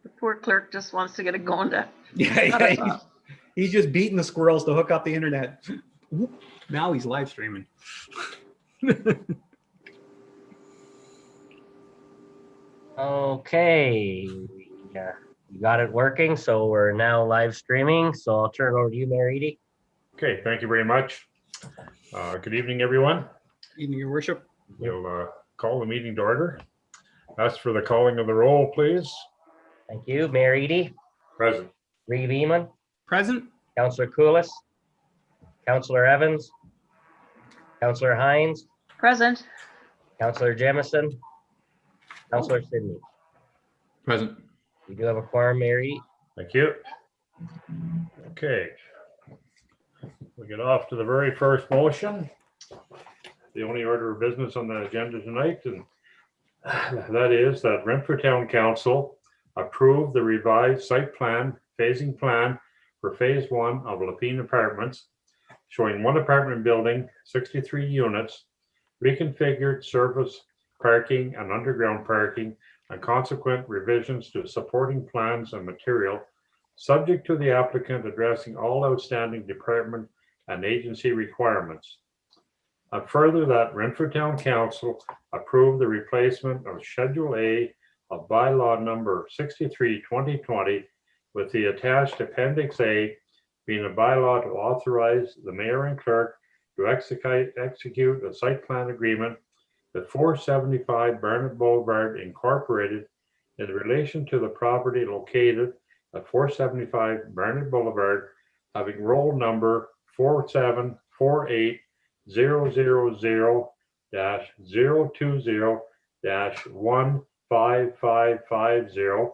The poor clerk just wants to get it going to. Yeah, he's just beating the squirrels to hook up the internet. Now he's live streaming. Okay, you got it working, so we're now live streaming. So I'll turn it over to you, Mayor Eady. Okay, thank you very much. Good evening, everyone. Evening, Your Worship. We'll call the meeting to order. Ask for the calling of the roll, please. Thank you, Mayor Eady. Present. Reeve Eman, Present. Councillor Koulis, Councillor Evans, Councillor Hines, Present. Councillor Jemison, Councillor Sidney. Present. We do have a quorum, Mayor Eady. Thank you. Okay. We get off to the very first motion. The only order of business on the agenda tonight, and that is that Renfrew Town Council approve the revised site plan, phasing plan for phase 1 of Lapine Apartments, showing 1 apartment building, 63 units, reconfigured surface parking and underground parking, and consequent revisions to supporting plans and material, subject to the applicant addressing all outstanding department and agency requirements. And further, that Renfrew Town Council approve the replacement of Schedule A of bylaw number 63/2020 with the attached Appendix A being a bylaw to authorize the mayor and clerk to execute a site plan agreement with 475 Barnett Boulevard Incorporated in relation to the property located at 475 Barnett Boulevard, having roll number 4748000-020-15550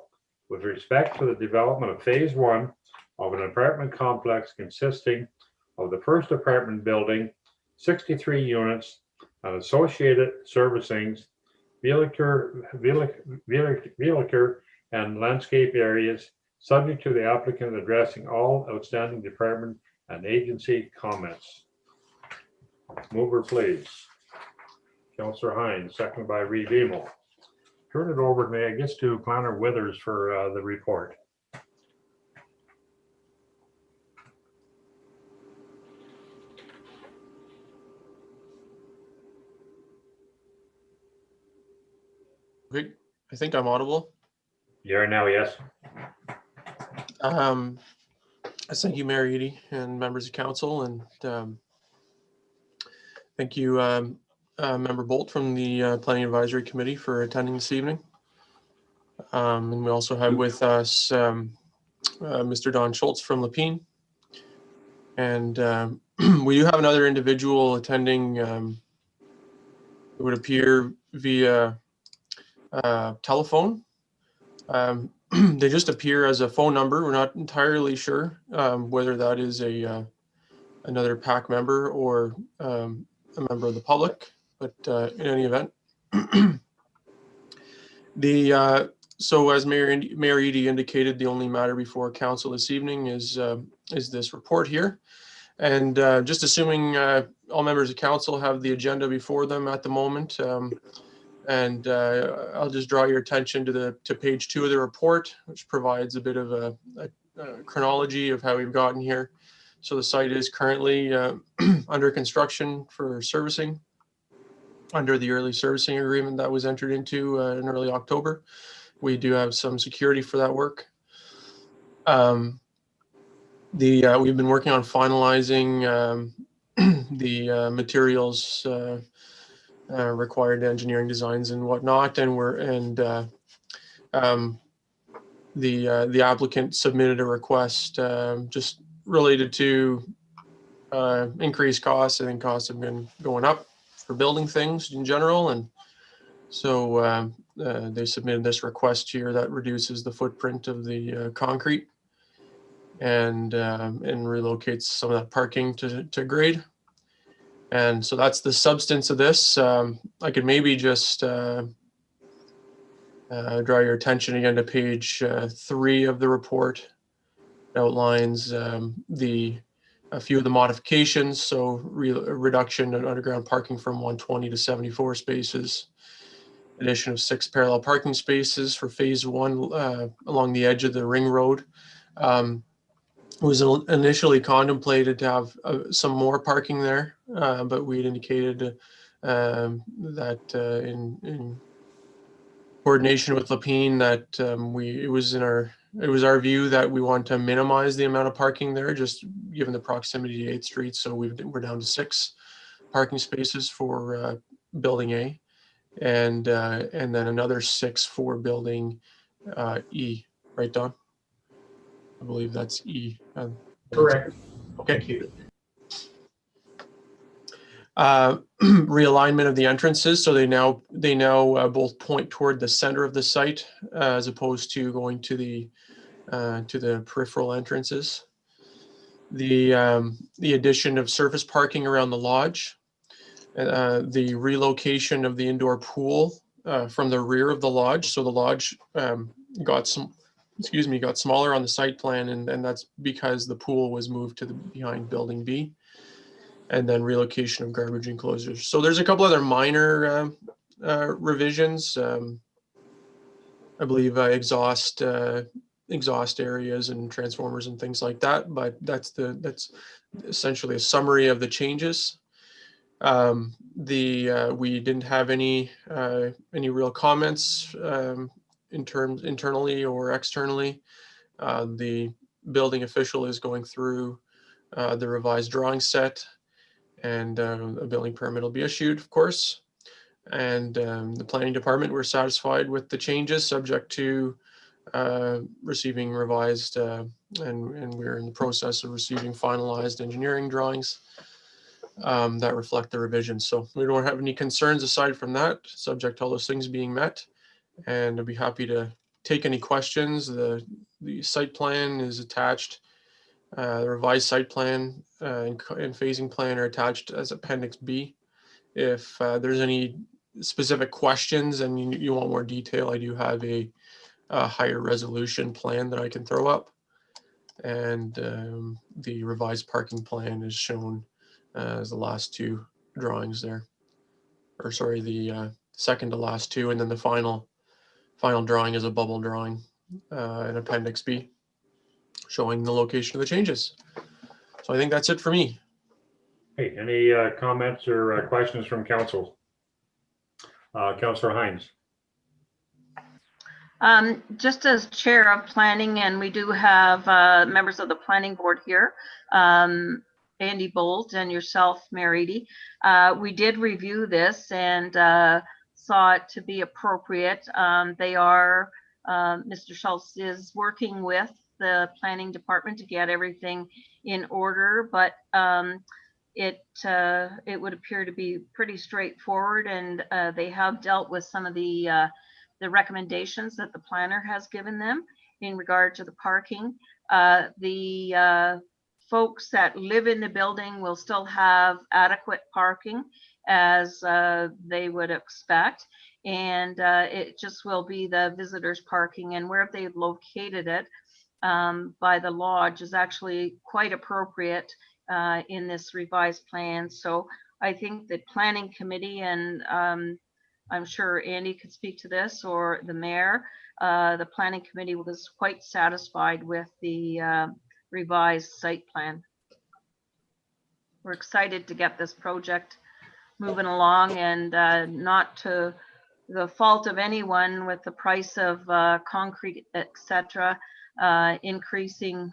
with respect to the development of phase 1 of an apartment complex consisting of the first apartment building, 63 units, and associated servicings, vehicular and landscape areas, subject to the applicant addressing all outstanding department and agency comments. Mover, please. Councillor Hines, seconded by Reeve Eman. Turn it over to me, I guess, to Planner Withers for the report. Okay, I think I'm audible. You are now, yes. I thank you, Mayor Eady and members of council, and thank you, Member Bolt from the Planning Advisory Committee for attending this evening. And we also have with us Mr. Don Schultz from Lapine. And we do have another individual attending, it would appear via telephone. They just appear as a phone number. We're not entirely sure whether that is another PAC member or a member of the public, but in any event. So as Mayor Eady indicated, the only matter before council this evening is this report here. And just assuming all members of council have the agenda before them at the moment, and I'll just draw your attention to page 2 of the report, which provides a bit of a chronology of how we've gotten here. So the site is currently under construction for servicing under the early servicing agreement that was entered into in early October. We do have some security for that work. We've been working on finalizing the materials required engineering designs and whatnot, and the applicant submitted a request just related to increased costs. I think costs have been going up for building things in general, and so they submitted this request here that reduces the footprint of the concrete and relocates some of that parking to grade. And so that's the substance of this. I could maybe just draw your attention again to page 3 of the report. It outlines a few of the modifications. So reduction in underground parking from 120 to 74 spaces, addition of 6 parallel parking spaces for phase 1 along the edge of the ring road. It was initially contemplated to have some more parking there, but we had indicated that in coordination with Lapine that it was our view that we want to minimize the amount of parking there, just given the proximity to 8th Street. So we're down to 6 parking spaces for building A, and then another 6 for building E. Right, Don? I believe that's E. Correct. Okay. Realignment of the entrances, so they now both point toward the center of the site as opposed to going to the peripheral entrances. The addition of surface parking around the lodge, the relocation of the indoor pool from the rear of the lodge. So the lodge got smaller on the site plan, and that's because the pool was moved to the behind building B. And then relocation of garbage enclosures. So there's a couple other minor revisions. I believe exhaust areas and transformers and things like that. But that's essentially a summary of the changes. We didn't have any real comments internally or externally. The building official is going through the revised drawing set, and a building permit will be issued, of course. And the planning department, we're satisfied with the changes, subject to receiving revised, and we're in the process of receiving finalized engineering drawings that reflect the revisions. So we don't have any concerns aside from that, subject to all those things being met. And I'd be happy to take any questions. The site plan is attached. The revised site plan and phasing plan are attached as Appendix B. If there's any specific questions and you want more detail, I do have a higher resolution plan that I can throw up. And the revised parking plan is shown as the last 2 drawings there. Or sorry, the second to last 2, and then the final drawing is a bubble drawing in Appendix B, showing the location of the changes. So I think that's it for me. Hey, any comments or questions from council? Councillor Hines. Just as chair of planning, and we do have members of the planning board here, Andy Bolt and yourself, Mayor Eadie. We did review this and saw it to be appropriate. Mr. Schultz is working with the planning department to get everything in order, but it would appear to be pretty straightforward, and they have dealt with some of the recommendations that the planner has given them in regard to the parking. The folks that live in the building will still have adequate parking as they would expect, and it just will be the visitors parking, and where they've located it by the lodge is actually quite appropriate in this revised plan. So I think the planning committee, and I'm sure Andy could speak to this, or the mayor, the planning committee was quite satisfied with the revised site plan. We're excited to get this project moving along, and not to the fault of anyone with the price of concrete, etc., increasing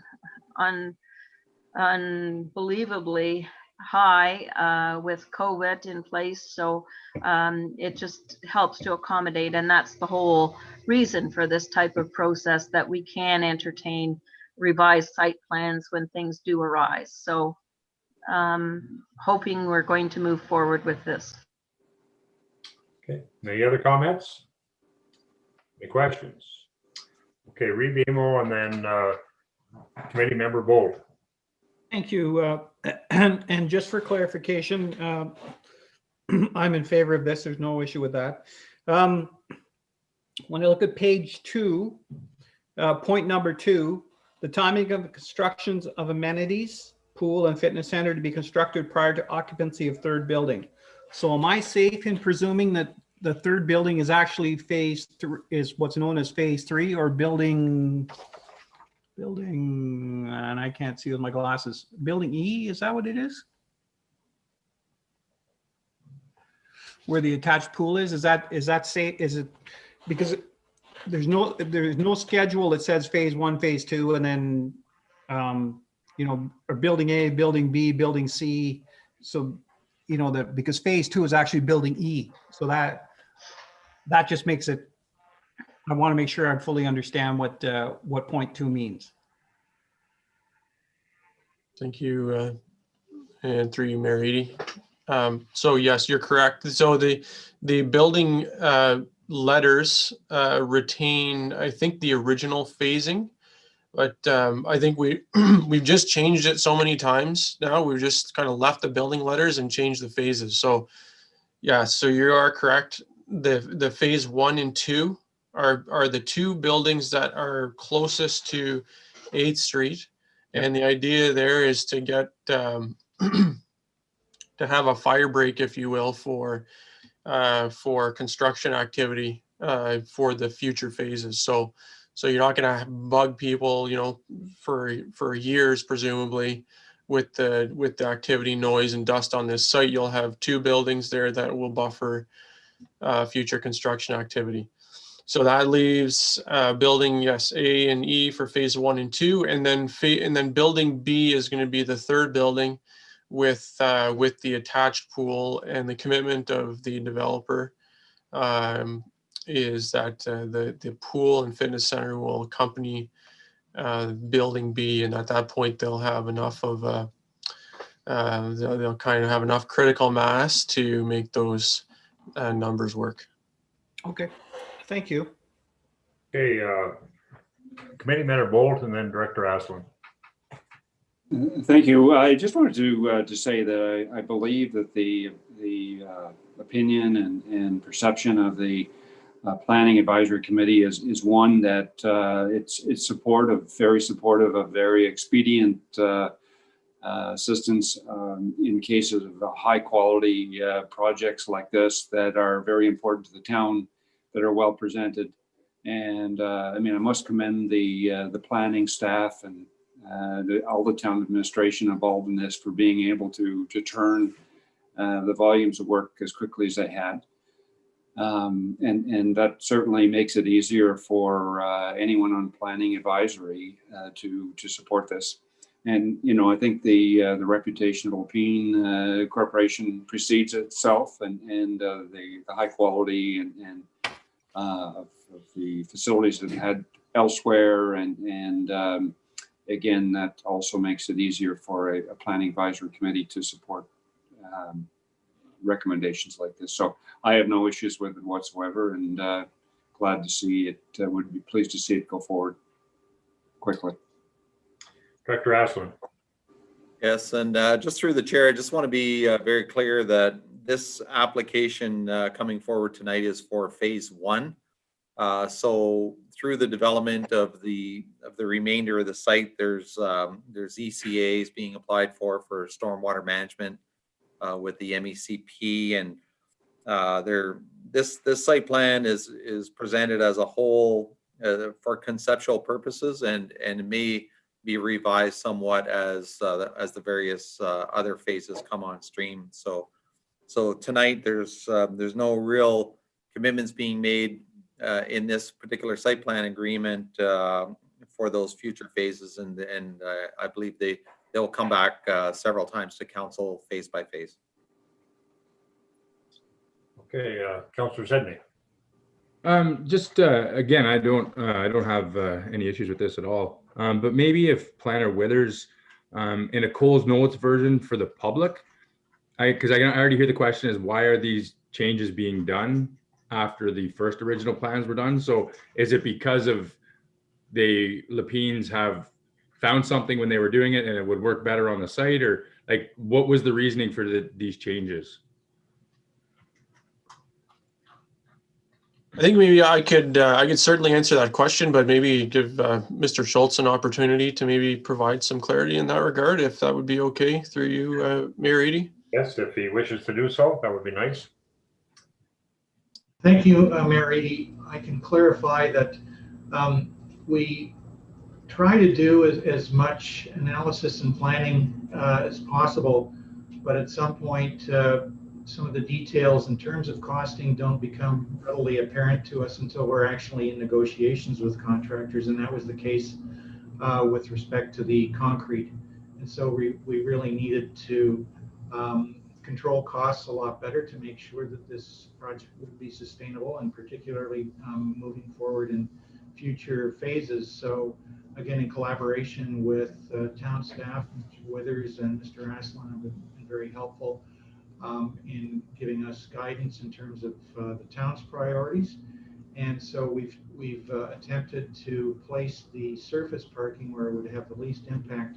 unbelievably high with COVID in place. So it just helps to accommodate, and that's the whole reason for this type of process, that we can entertain revised site plans when things do arise. So hoping we're going to move forward with this. Okay, any other comments? Any questions? Okay, Reid Emo, and then committee member Bolt. Thank you. And just for clarification, I'm in favor of this. There's no issue with that. When I look at page 2, point number 2, the timing of the constructions of amenities, pool and fitness center to be constructed prior to occupancy of third building. So am I safe in presuming that the third building is actually phase three, is what's known as phase three, or building, and I can't see with my glasses, building E, is that what it is? Where the attached pool is that say, is it, because there's no schedule that says phase one, phase two, and then, or building A, building B, building C. So, because phase two is actually building E. So that just makes it, I want to make sure I fully understand what point two means. Thank you, and through you, Mayor Eady. So yes, you're correct. So the building letters retain, I think, the original phasing, but I think we've just changed it so many times now. We've just kind of left the building letters and changed the phases. So yeah, so you are correct. The phase 1 and 2 are the two buildings that are closest to 8th Street. And the idea there is to get to have a fire break, if you will, for construction activity for the future phases. So you're not going to bug people, for years, presumably, with the activity, noise, and dust on this site. You'll have two buildings there that will buffer future construction activity. So that leaves building, yes, A and E for phase 1 and 2, and then building B is going to be the third building with the attached pool. And the commitment of the developer is that the pool and fitness center will accompany building B, and at that point they'll have enough of they'll kind of have enough critical mass to make those numbers work. Okay, thank you. Okay, Committee Member Bolt and then Director Asselin. Thank you. I just wanted to say that I believe that the opinion and perception of the Planning Advisory Committee is one that it's supportive, very supportive of very expedient assistance in cases of high quality projects like this that are very important to the town, that are well presented. And I must commend the planning staff and all the town administration involved in this for being able to turn the volumes of work as quickly as they had. And that certainly makes it easier for anyone on planning advisory to support this. And, I think the reputation of Alpine Corporation precedes itself, and the high quality and of the facilities that had elsewhere. And again, that also makes it easier for a planning advisory committee to support recommendations like this. So I have no issues with it whatsoever, and glad to see it, would be pleased to see it go forward quickly. Director Asselin. Yes, and just through the chair, I just want to be very clear that this application coming forward tonight is for phase 1. So through the development of the remainder of the site, there's ECAs being applied for stormwater management with the MECP, and this site plan is presented as a whole for conceptual purposes, and it may be revised somewhat as the various other phases come on stream. So tonight there's no real commitments being made in this particular site plan agreement for those future phases, and I believe they'll come back several times to council phase by phase. Okay, Councillor Sedney. Just again, I don't have any issues with this at all. But maybe if Planner Withers, in a Coles Notes version for the public, because I already hear the question is, why are these changes being done after the first original plans were done? So is it because of the Lapines have found something when they were doing it and it would work better on the site, or like what was the reasoning for these changes? I think maybe I could certainly answer that question, but maybe give Mr. Schultz an opportunity to maybe provide some clarity in that regard, if that would be okay through you, Mayor Eady. Yes, if he wishes to do so, that would be nice. Thank you, Mayor Eady. I can clarify that we try to do as much analysis and planning as possible, but at some point, some of the details in terms of costing don't become readily apparent to us until we're actually in negotiations with contractors, and that was the case with respect to the concrete. And so we really needed to control costs a lot better to make sure that this project would be sustainable, and particularly moving forward in future phases. So again, in collaboration with town staff, Mr. Withers and Mr. Aslan have been very helpful in giving us guidance in terms of the town's priorities. And so we've attempted to place the surface parking where it would have the least impact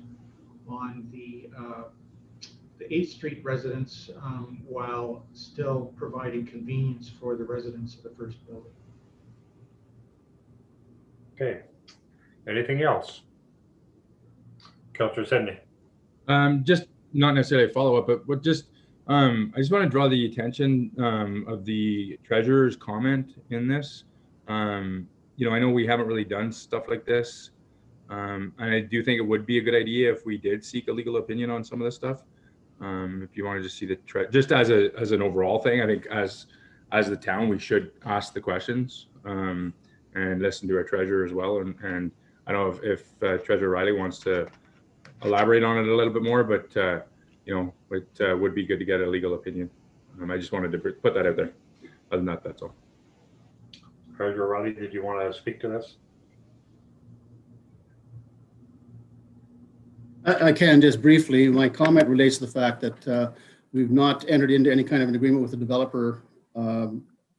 on the 8th Street residents while still providing convenience for the residents of the first building. Okay. Anything else? Councillor Sedney. Just not necessarily a follow-up, but what just I just want to draw the attention of the treasurer's comment in this. You know, I know we haven't really done stuff like this, and I do think it would be a good idea if we did seek a legal opinion on some of this stuff. If you want to just see the just as an overall thing, I think as the town we should ask the questions and listen to our treasurer as well. And I don't know if Treasurer Riley wants to elaborate on it a little bit more, but you know, it would be good to get a legal opinion. I just wanted to put that out there. Other than that, that's all. Treasurer Riley, did you want to speak to this? I can just briefly. My comment relates to the fact that we've not entered into any kind of an agreement with the developer for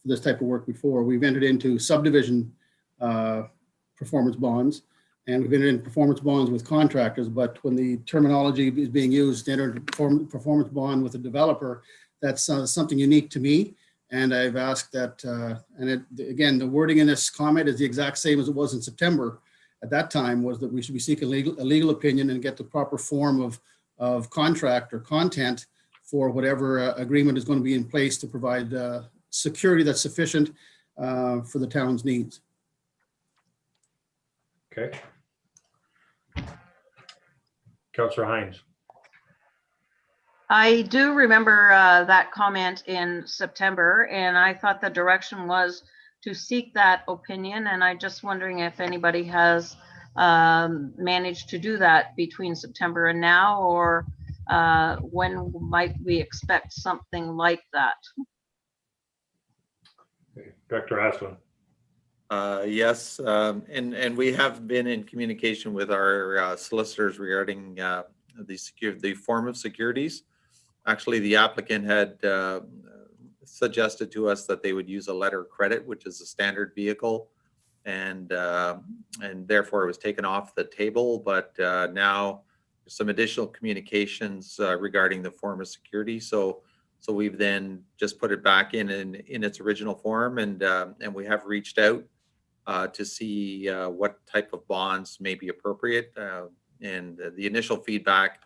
this type of work before. We've entered into subdivision performance bonds, and we've entered into performance bonds with contractors. But when the terminology is being used to enter a performance bond with a developer, that's something unique to me. And I've asked that, again, the wording in this comment is the exact same as it was in September. At that time, was that we should be seeking a legal opinion and get the proper form of contract or content for whatever agreement is going to be in place to provide security that's sufficient for the town's needs. Okay. Councillor Hines. I do remember that comment in September, and I thought the direction was to seek that opinion. And I'm just wondering if anybody has managed to do that between September and now, or when might we expect something like that? Okay. Director Aslan. Yes, and we have been in communication with our solicitors regarding the form of securities. Actually, the applicant had suggested to us that they would use a letter of credit, which is a standard vehicle, and therefore it was taken off the table. But now some additional communications regarding the form of security. So we've then just put it back in its original form, and we have reached out to see what type of bonds may be appropriate. And the initial feedback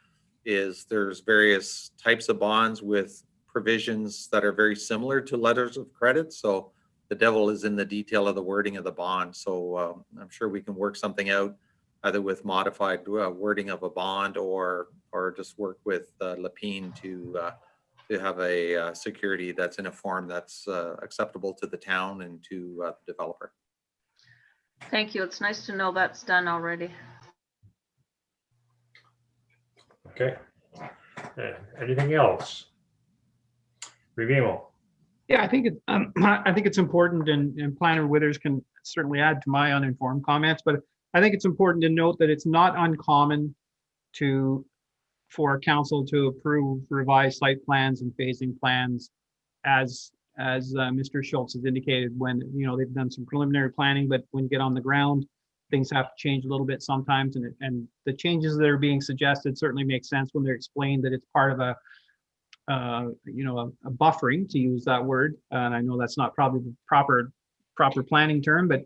is there's various types of bonds with provisions that are very similar to letters of credit. So the devil is in the detail of the wording of the bond. So I'm sure we can work something out either with modified wording of a bond or just work with Lapine to have a security that's in a form that's acceptable to the town and to the developer. Thank you. It's nice to know that's done already. Okay. Anything else? Revimo. Yeah, I think it's important, and Planner Withers can certainly add to my uninformed comments, but I think it's important to note that it's not uncommon for council to approve revised site plans and phasing plans as Mr. Schultz has indicated, when they've done some preliminary planning, but when you get on the ground, things have to change a little bit sometimes, and the changes that are being suggested certainly make sense when they're explained that it's part of a buffering, to use that word. And I know that's not probably the proper planning term, but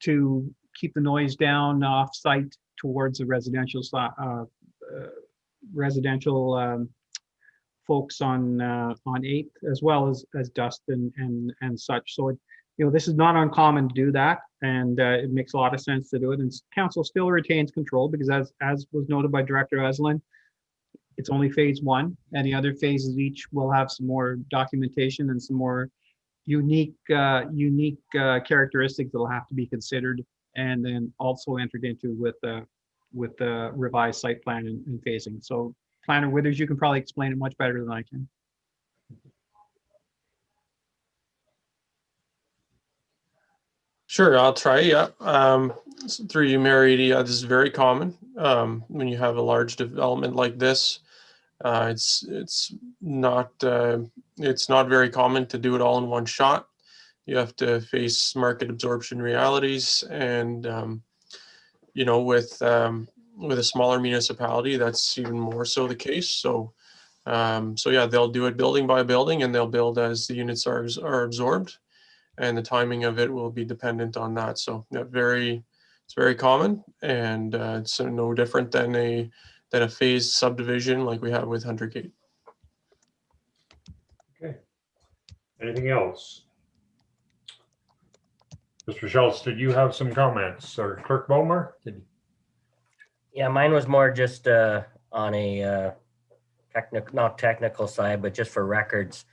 to keep the noise down off site towards the residential folks on 8th, as well as Dustin and such. So, this is not uncommon to do that, and it makes a lot of sense to do it. And council still retains control because, as was noted by Director Eslin, it's only phase 1. Any other phases each will have some more documentation and some more unique characteristics that will have to be considered and then also entered into with the revised site plan and phasing. So Planner Withers, you can probably explain it much better than I can. Sure, I'll try. Yeah. Through you, Mayor Eadie, this is very common when you have a large development like this. It's not very common to do it all in one shot. You have to face market absorption realities, and with a smaller municipality, that's even more so the case. So yeah, they'll do it building by building, and they'll build as the units are absorbed, and the timing of it will be dependent on that. So yeah, it's very common, and it's no different than a phased subdivision like we have with Hunter Gate. Okay. Anything else? Mr. Schultz, did you have some comments, or Clerk Bowmer? Yeah, mine was more just on a not technical side, but just for records.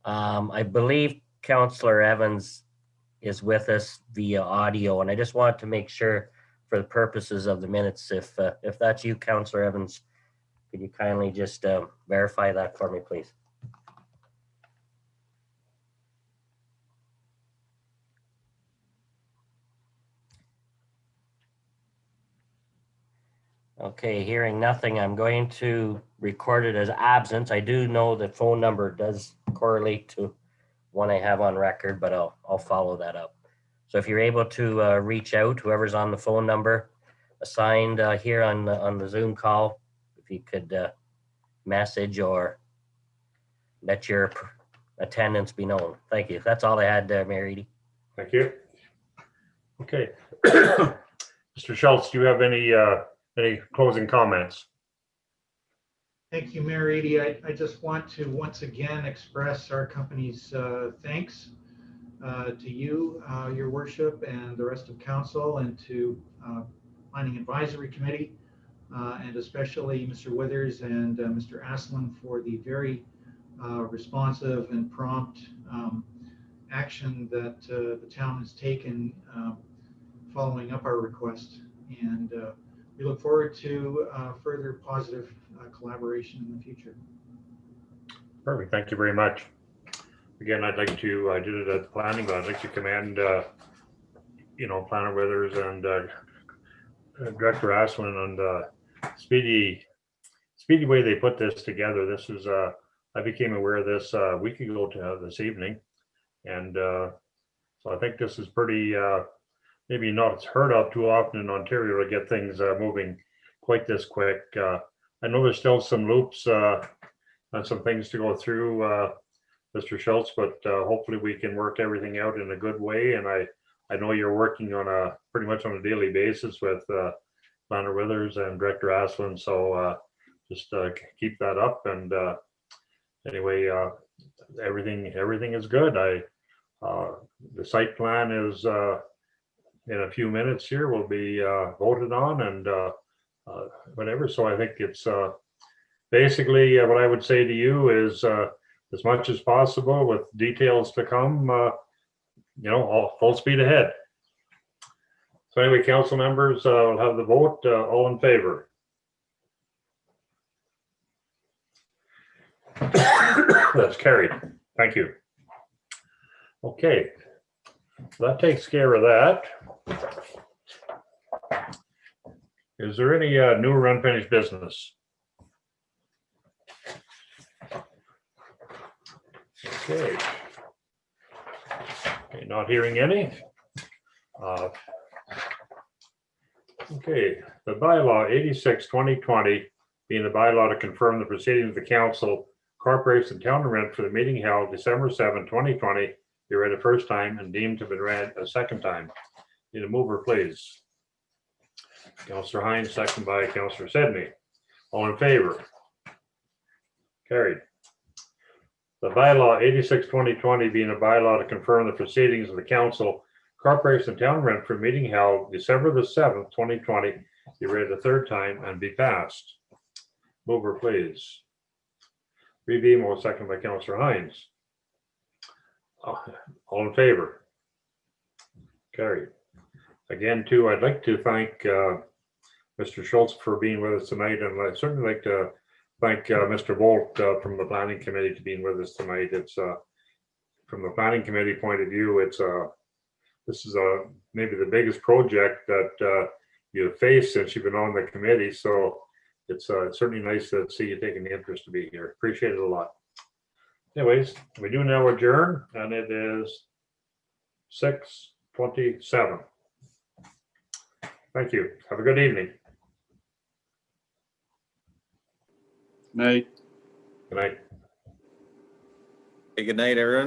I believe Councillor Evans is with us via audio, and I just wanted to make sure for the purposes of the minutes, if that's you, Councillor Evans, could you kindly just verify that for me, please? Okay, hearing nothing, I'm going to record it as absence. I do know the phone number does correlate to one I have on record, but I'll follow that up. So if you're able to reach out, whoever's on the phone number assigned here on the Zoom call, if you could message or let your attendance be known. Thank you. That's all I had, Mayor Eadie. Thank you. Okay. Mr. Schultz, do you have any closing comments? Thank you, Mayor Eadie. I just want to once again express our company's thanks to you, your worship, and the rest of council, and to Planning Advisory Committee, and especially Mr. Withers and Mr. Aslin for the very responsive and prompt action that the town has taken following up our request. And we look forward to further positive collaboration in the future. Perfect. Thank you very much. Again, I'd like to, I did it at the planning, but I'd like to commend, Planner Withers and Director Aslin on the speedy way they put this together. This is, I became aware of this a week ago to this evening. And so I think this is pretty, maybe not heard of too often in Ontario to get things moving quite this quick. I know there's still some loops and some things to go through, Mr. Schultz, but hopefully we can work everything out in a good way. And I know you're working on pretty much on a daily basis with Planner Withers and Director Aslin. So just keep that up. And anyway, everything is good. The site plan is in a few minutes here will be voted on and whatever. So I think it's basically what I would say to you is as much as possible with details to come, all full speed ahead. So anyway, council members, we'll have the vote. All in favor? That's carried. Thank you. Okay, that takes care of that. Is there any new or unfinished business? Okay. Okay, not hearing any. Okay, the bylaw 86/2020 being the bylaw to confirm the proceedings of the council, corporation town of rent for the meeting held December 7, 2020, be read a first time and deemed to be read a second time. Need a mover, please. Councillor Hines, second by Councillor Sedney. All in favor? Carried. The bylaw 86/2020 being a bylaw to confirm the proceedings of the council, corporation of town Renfrew meeting held December the 7th, 2020, be read the third time and be passed. Mover, please. Reed Emo, second by Councillor Hines. All in favor? Carried. Again, too, I'd like to thank Mr. Schultz for being with us tonight, and I'd certainly like to thank Mr. Bolt from the Planning Committee to being with us tonight. It's from the Planning Committee point of view, it's this is maybe the biggest project that you've faced since you've been on the committee. So it's certainly nice to see you taking the interest to be here. Appreciate it a lot. Anyways, we do now adjourn, and it is 6:27. Thank you. Have a good evening. Night. Good night. Hey, good night, everyone.